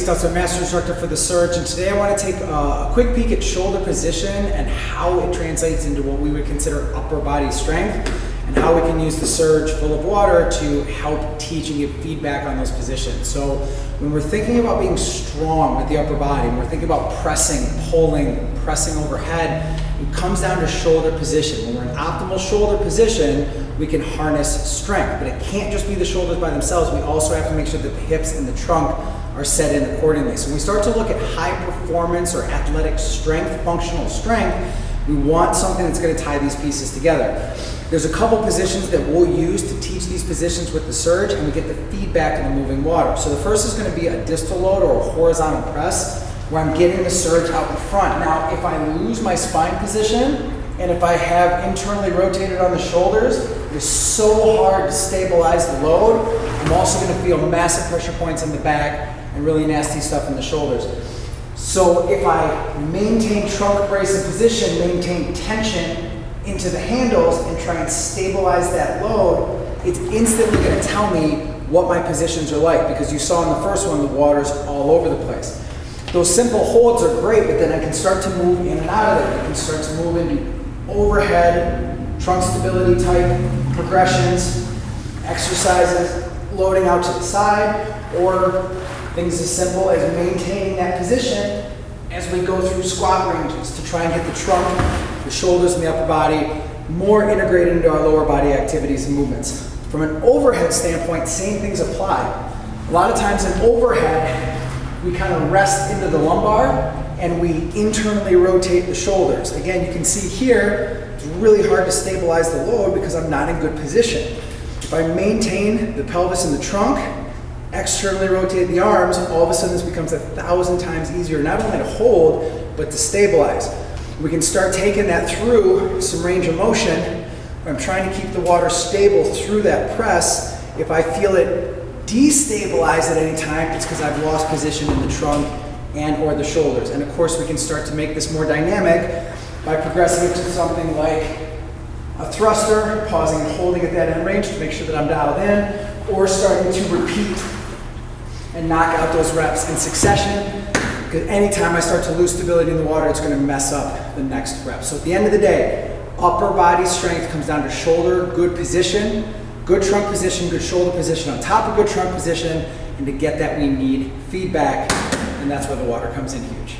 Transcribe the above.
Stutzer, Master Instructor for the Surge, and today I want to take a quick peek at shoulder position and how it translates into what we would consider upper body strength, and how we can use the Surge full of water to help teach and give feedback on those positions. So when we're thinking about being strong with the upper body, when we're thinking about pressing, pulling, pressing overhead, it comes down to shoulder position. When we're in optimal shoulder position, we can harness strength, but it can't just be the shoulders by themselves. We also have to make sure that the hips and the trunk are set in accordingly. So when we start to look at high performance or athletic strength, functional strength, we want something that's going to tie these pieces together. There's a couple positions that we'll use to teach these positions with the Surge, and we get the feedback in the moving water. So the first is going to be a distal load or a horizontal press, where I'm getting the Surge out in front. Now, if I lose my spine position, and if I have internally rotated on the shoulders, it's so hard to stabilize the load. I'm also going to feel massive pressure points in the back and really nasty stuff in the shoulders. So if I maintain trunk brace in position, maintain tension into the handles, and try and stabilize that load, it's instantly going to tell me what my positions are like, because you saw in the first one the water's all over the place. Those simple holds are great, but then I can start to move in and out of it. I can start to move into overhead, trunk stability type progressions, exercises, loading out to the side, or things as simple as maintaining that position as we go through squat ranges to try and get the trunk, the shoulders, and the upper body more integrated into our lower body activities and movements. From an overhead standpoint, same things apply. A lot of times in overhead, we kind of rest into the lumbar and we internally rotate the shoulders. Again, you can see here, it's really hard to stabilize the load because I'm not in good position. If I maintain the pelvis and the trunk, externally rotate the arms, all of a sudden this becomes 1,000 times easier, not only to hold, but to stabilize. We can start taking that through some range of motion. I'm trying to keep the water stable through that press. If I feel it destabilize at any time, it's because I've lost position in the trunk and or the shoulders. And of course, we can start to make this more dynamic by progressing it to something like a thruster, pausing and holding at that end range to make sure that I'm dialed in, or starting to repeat and knock out those reps in succession, because anytime I start to lose stability in the water, it's going to mess up the next rep. So at the end of the day, upper body strength comes down to shoulder, good position, good trunk position, good shoulder position on top of good trunk position, and to get that we need feedback, and that's where the water comes in huge.